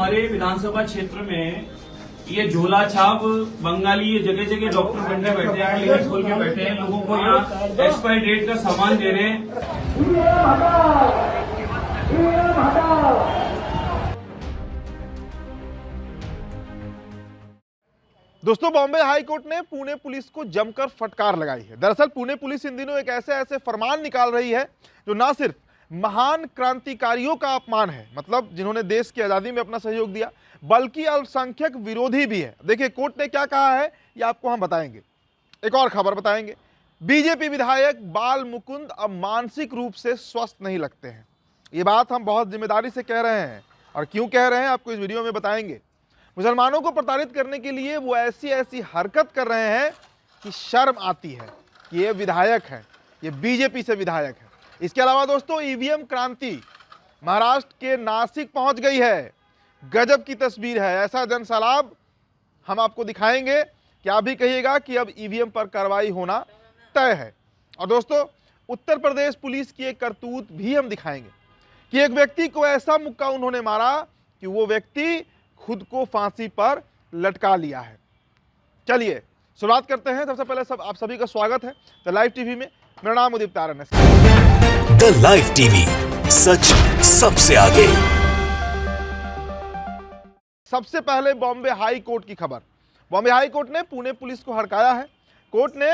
हमारे विधानसभा क्षेत्र में ये झोला छाप बंगाली ये जगह जगह डॉक्टर बनकर बैठे हैं, क्लिनिक खोल के बैठे हैं, लोगों को यहाँ एक्सपायरी डेट का सामान दे रहे हैं। दोस्तों, बॉम्बे हाई कोर्ट ने पुणे पुलिस को जमकर फटकार लगाई है। दरअसल पुणे पुलिस इन दिनों एक ऐसे फरमान निकाल रही है जो ना सिर्फ महान क्रांतिकारियों का अपमान है, मतलब जिन्होंने देश की आजादी में अपना सहयोग दिया, बल्कि अल्पसंख्यक विरोधी भी है। देखिए कोर्ट ने क्या कहा है ये आपको हम बताएंगे। एक और खबर बताएंगे, बीजेपी विधायक बाल मुकुंद अब मानसिक रूप से स्वस्थ नहीं लगते हैं। ये बात हम बहुत जिम्मेदारी से कह रहे हैं और क्यों कह रहे हैं आपको इस वीडियो में बताएंगे। मुसलमानों को प्रताड़ित करने के लिए वो ऐसी हरकत कर रहे हैं कि शर्म आती है कि ये विधायक है, ये बीजेपी से विधायक है। इसके अलावा दोस्तों, ईवीएम क्रांति महाराष्ट्र के नासिक पहुंच गई है। गजब की तस्वीर है, ऐसा जनसैलाब हम आपको दिखाएंगे कि आप भी कहिएगा कि अब ईवीएम पर कार्रवाई होना तय है। और दोस्तों, उत्तर प्रदेश पुलिस की एक करतूत भी हम दिखाएंगे कि एक व्यक्ति को ऐसा मुक्का उन्होंने मारा कि वो व्यक्ति खुद को फांसी पर लटका लिया है। चलिए शुरुआत करते हैं। सबसे पहले आप सभी का स्वागत है द लाइव टीवी में। मेरा नाम उदित तारन है। द लाइव टीवी, सच सबसे आगे। सबसे पहले बॉम्बे हाई कोर्ट की खबर। बॉम्बे हाई कोर्ट ने पुणे पुलिस को हड़काया है। कोर्ट ने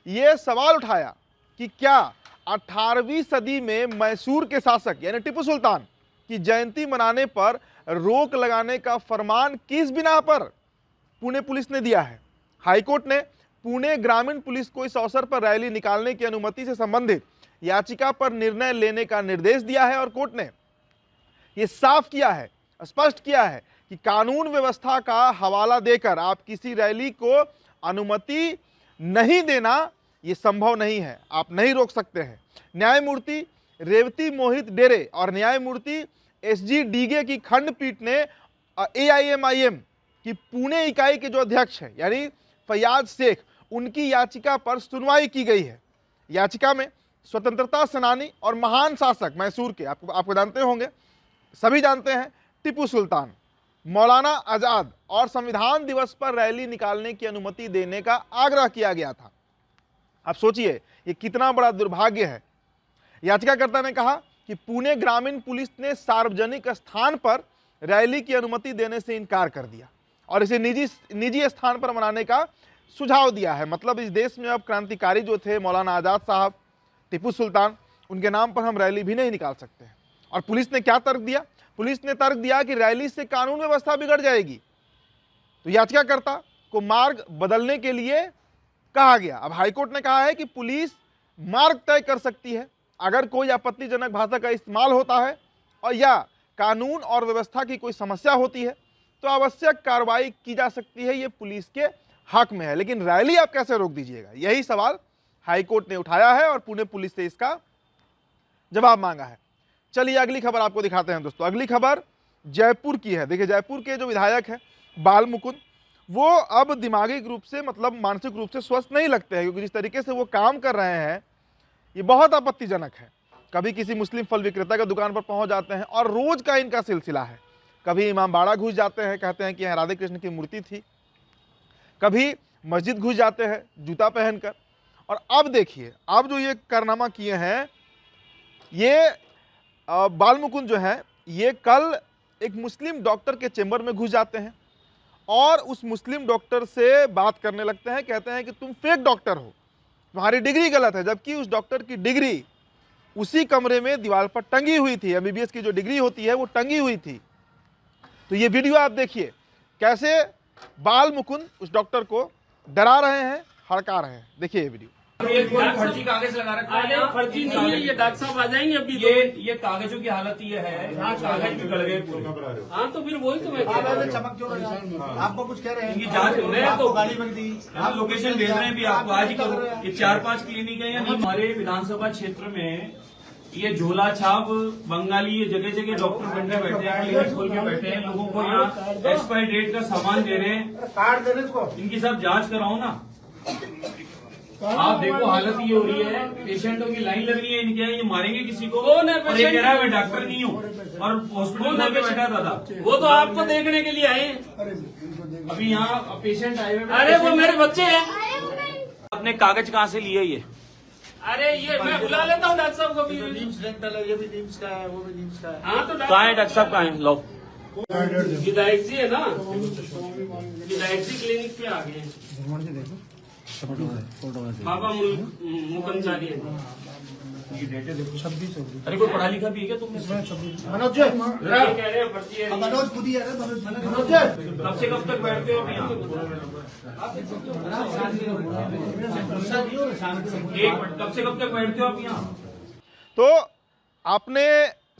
यह सवाल उठाया कि क्या 18वीं सदी में मैसूर के शासक यानी टीपू सुल्तान की जयंती मनाने पर रोक लगाने का फरमान किस बिना पर पुणे पुलिस ने दिया है। हाईकोर्ट ने पुणे ग्रामीण पुलिस को इस अवसर पर रैली निकालने की अनुमति से संबंधित याचिका पर निर्णय लेने का निर्देश दिया है और कोर्ट ने यह साफ किया है, स्पष्ट किया है कि कानून व्यवस्था का हवाला देकर आप किसी रैली को अनुमति नहीं देना यह संभव नहीं है, आप नहीं रोक सकते हैं। न्यायमूर्ति रेवती मोहित डेरे और न्यायमूर्ति एसजी डीगे की खंडपीठ ने एआईएमआईएम की पुणे इकाई के जो अध्यक्ष हैं यानी फयाज शेख, उनकी याचिका पर सुनवाई की गई है। याचिका में स्वतंत्रता सेनानी और महान शासक मैसूर के आपको जानते होंगे, सभी जानते हैं, टीपू सुल्तान, मौलाना आजाद और संविधान दिवस पर रैली निकालने की अनुमति देने का आग्रह किया गया था। आप सोचिए ये कितना बड़ा दुर्भाग्य है। याचिकाकर्ता ने कहा कि पुणे ग्रामीण पुलिस ने सार्वजनिक स्थान पर रैली की अनुमति देने से इनकार कर दिया और इसे निजी स्थान पर मनाने का सुझाव दिया है। मतलब इस देश में अब क्रांतिकारी जो थे मौलाना आजाद साहब, टीपू सुल्तान, उनके नाम पर हम रैली भी नहीं निकाल सकते हैं। और पुलिस ने क्या तर्क दिया? पुलिस ने तर्क दिया कि रैली से कानून व्यवस्था बिगड़ जाएगी, तो याचिकाकर्ता को मार्ग बदलने के लिए कहा गया। अब हाईकोर्ट ने कहा है कि पुलिस मार्ग तय कर सकती है अगर कोई आपत्तिजनक भाषा का इस्तेमाल होता है और या कानून और व्यवस्था की कोई समस्या होती है तो आवश्यक कार्रवाई की जा सकती है, ये पुलिस के हक में है। लेकिन रैली आप कैसे रोक दीजिएगा, यही सवाल हाईकोर्ट ने उठाया है और पुणे पुलिस से इसका जवाब मांगा है। चलिए अगली खबर आपको दिखाते हैं दोस्तों। अगली खबर जयपुर की है। देखिए जयपुर के जो विधायक हैं बाल मुकुंद, वो अब दिमागी रूप से मतलब मानसिक रूप से स्वस्थ नहीं लगते हैं, क्योंकि जिस तरीके से वो काम कर रहे हैं ये बहुत आपत्तिजनक है। कभी किसी मुस्लिम फल विक्रेता की दुकान पर पहुंच जाते हैं और रोज का इनका सिलसिला है। कभी इमामबाड़ा घुस जाते हैं, कहते हैं कि यहाँ राधे कृष्ण की मूर्ति थी, कभी मस्जिद घुस जाते हैं जूता पहनकर। और अब देखिए अब जो ये कारनामा किए हैं, ये बाल मुकुंद जो है ये कल एक मुस्लिम डॉक्टर के चेंबर में घुस जाते हैं और उस मुस्लिम डॉक्टर से बात करने लगते हैं। कहते हैं कि तुम फेक डॉक्टर हो, तुम्हारी डिग्री गलत है, जबकि उस डॉक्टर की डिग्री उसी कमरे में दीवार पर टंगी हुई थी। एमबीबीएस की जो डिग्री होती है वो टंगी हुई थी। तो ये वीडियो आप देखिए कैसे बाल मुकुंद उस डॉक्टर को डरा रहे हैं, हड़का रहे हैं। देखिए ये वीडियो। एक फर्जी कागज लगा रखा है, फर्जी नहीं है ये, डॉक्टर साहब आ जाएंगे अभी। ये कागजों की हालत ये है, कागज भी गल गए पूरे। हाँ तो फिर वही तो मैं चमक क्यों रहा है? आपको कुछ कह रहे हैं? इनकी जांच हो रही है, आपको गाली बक दी, हम लोकेशन भेज रहे हैं भी आपको आज ही करो। ये 4-5 क्लिनिक है या नहीं। हमारे विधानसभा क्षेत्र में ये झोला छाप बंगाली ये जगह जगह डॉक्टर बनकर बैठे हैं, क्लिनिक खोल के बैठे हैं, लोगों को यहाँ एक्सपायरी डेट का सामान दे रहे हैं। कार्ड दे रहे इसको। इनकी सब जांच कराओ ना। आप देखो हालत ये हो रही है, पेशेंटों की लाइन लग रही है, इनके यहाँ ये मारेंगे किसी को। कौन है और ये पेशेंट? कह रहा है मैं डॉक्टर नहीं हूँ और हॉस्पिटल में बैठा था। वो तो आपको देखने के लिए आए हैं। अभी यहाँ पेशेंट आए हुए हैं। अरे वो मेरे बच्चे हैं। अपने कागज कहाँ से लिए ये? अरे ये मैं बुला लेता हूँ डॉक्टर साहब को भी। नीम्स डेंटल है, ये भी नीम्स का है, वो भी नीम्स का है। हाँ तो कहाँ है डॉक्टर साहब, कहाँ है? लो विधायक जी है ना, विधायक जी क्लिनिक पे आ गए हैं। बाबा मुकंचारी है। अरे कोई पढ़ा लिखा भी है क्या तुमने? मनोज जी, ये कह रहे हैं भर्ती है। मनोज खुद ही है ना, मनोज जी। कब से कब तक बैठते हो यहाँ? एक मिनट, कब से कब तक बैठते हो आप यहाँ? तो आपने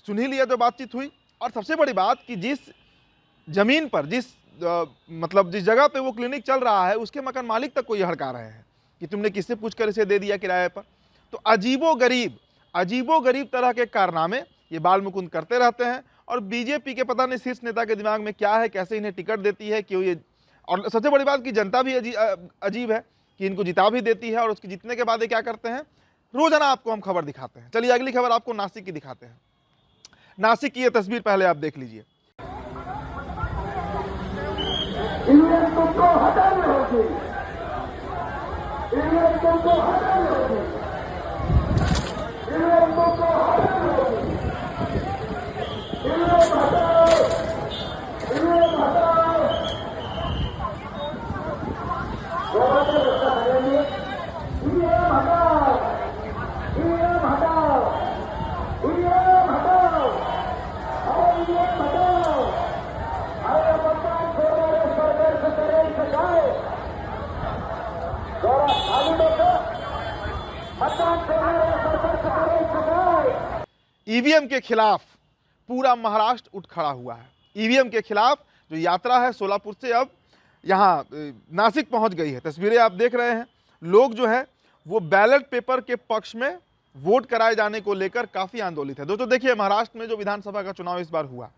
सुन ही लिया जो बातचीत हुई। और सबसे बड़ी बात कि जिस जमीन पर मतलब जिस जगह पे वो क्लिनिक चल रहा है उसके मकान मालिक तक को ये हड़का रहे हैं कि तुमने किससे पूछकर इसे दे दिया किराए पर। तो अजीबो गरीब तरह के कारनामे ये बाल मुकुंद करते रहते हैं। और बीजेपी के पता नहीं शीर्ष नेता के दिमाग में क्या है, कैसे इन्हें टिकट देती है, क्यों ये। और सबसे बड़ी बात कि जनता भी अजीब है कि इनको जिता भी देती है और उसके जीतने के बाद ये क्या करते हैं, रोजाना आपको हम खबर दिखाते हैं। चलिए अगली खबर आपको नासिक की दिखाते हैं। नासिक की ये तस्वीर पहले आप देख लीजिए। ईवीएम के खिलाफ पूरा महाराष्ट्र उठ खड़ा हुआ है। ईवीएम के खिलाफ जो यात्रा है सोलापुर से अब यहाँ नासिक पहुंच गई है। तस्वीरें आप देख रहे हैं। लोग जो है वो बैलेट पेपर के पक्ष में वोट कराए जाने को लेकर काफ़ी आंदोलित है। दोस्तों देखिए, महाराष्ट्र में जो विधानसभा का चुनाव इस बार हुआ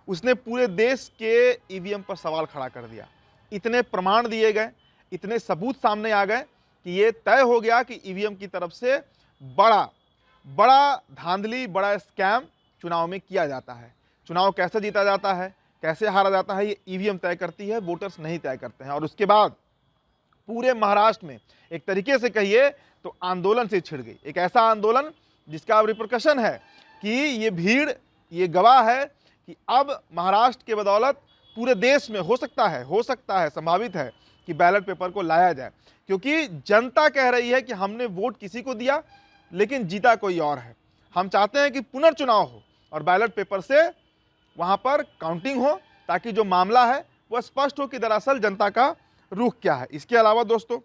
उसने पूरे देश के ईवीएम पर सवाल खड़ा कर दिया। इतने प्रमाण दिए गए, इतने सबूत सामने आ गए कि ये तय हो गया कि ईवीएम की तरफ से बड़ा धांधली, बड़ा स्कैम चुनाव में किया जाता है। चुनाव कैसे जीता जाता है, कैसे हारा जाता है, ये ईवीएम तय करती है, वोटर्स नहीं तय करते हैं। और उसके बाद पूरे महाराष्ट्र में एक तरीके से कहिए तो आंदोलन से छिड़ गई। एक ऐसा आंदोलन जिसका अब रिपरकशन है कि ये भीड़ ये गवाह है कि अब महाराष्ट्र के बदौलत पूरे देश में हो सकता है, संभावित है कि बैलेट पेपर को लाया जाए। क्योंकि जनता कह रही है कि हमने वोट किसी को दिया लेकिन जीता कोई और है। हम चाहते हैं कि पुनर्चुनाव हो और बैलेट पेपर से वहाँ पर काउंटिंग हो ताकि जो मामला है वह स्पष्ट हो कि दरअसल जनता का रुख क्या है। इसके अलावा दोस्तों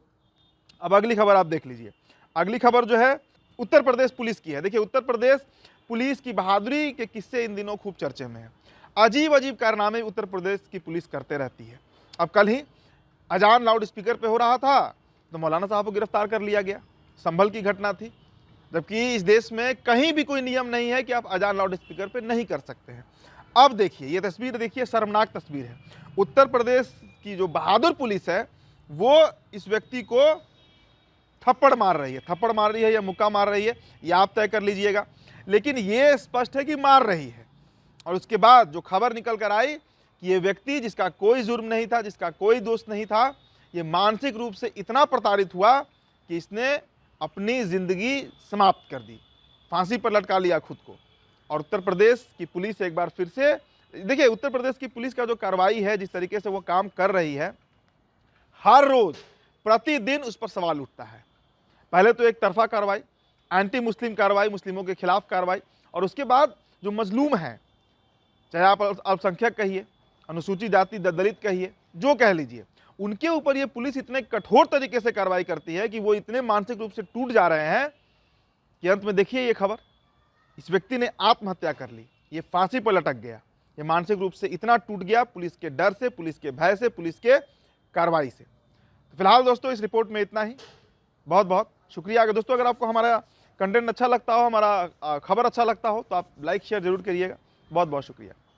अब अगली खबर आप देख लीजिए। अगली खबर जो है उत्तर प्रदेश पुलिस की है। देखिए, उत्तर प्रदेश पुलिस की बहादुरी के किस्से इन दिनों खूब चर्चे में हैं। अजीब कारनामे उत्तर प्रदेश की पुलिस करते रहती है। अब कल ही अजान लाउड स्पीकर पे हो रहा था तो मौलाना साहब को गिरफ्तार कर लिया गया। संभल की घटना थी, जबकि इस देश में कहीं भी कोई नियम नहीं है कि आप अजान लाउड स्पीकर पे नहीं कर सकते हैं। अब देखिए ये तस्वीर, देखिए शर्मनाक तस्वीर है। उत्तर प्रदेश की जो बहादुर पुलिस है वो इस व्यक्ति को थप्पड़ मार रही है या मुक्का मार रही है, ये आप तय कर लीजिएगा। लेकिन ये स्पष्ट है कि मार रही है। और उसके बाद जो खबर निकल कर आई कि ये व्यक्ति जिसका कोई जुर्म नहीं था, जिसका कोई दोष नहीं था, ये मानसिक रूप से इतना प्रताड़ित हुआ कि इसने अपनी ज़िंदगी समाप्त कर दी, फांसी पर लटका लिया खुद को। और उत्तर प्रदेश की पुलिस एक बार फिर से देखिए, उत्तर प्रदेश की पुलिस का जो कार्रवाई है, जिस तरीके से वो काम कर रही है, हर रोज़ प्रतिदिन उस पर सवाल उठता है। पहले तो एक तरफा कार्रवाई, एंटी मुस्लिम कार्रवाई, मुस्लिमों के खिलाफ कार्रवाई, और उसके बाद जो मजलूम हैं, चाहे आप अल्पसंख्यक कहिए, अनुसूचित जाति दलित कहिए, जो कह लीजिए, उनके ऊपर ये पुलिस इतने कठोर तरीके से कार्रवाई करती है कि वो इतने मानसिक रूप से टूट जा रहे हैं कि अंत में देखिए ये खबर, इस व्यक्ति ने आत्महत्या कर ली, ये फांसी पर लटक गया। ये मानसिक रूप से इतना टूट गया पुलिस के डर से, पुलिस के भय से, पुलिस के कार्रवाई से। तो फिलहाल दोस्तों इस रिपोर्ट में इतना ही। बहुत बहुत शुक्रिया। अगर दोस्तों अगर आपको हमारा कंटेंट अच्छा लगता हो, हमारा खबर अच्छा लगता हो, तो आप लाइक शेयर जरूर करिएगा। बहुत बहुत शुक्रिया।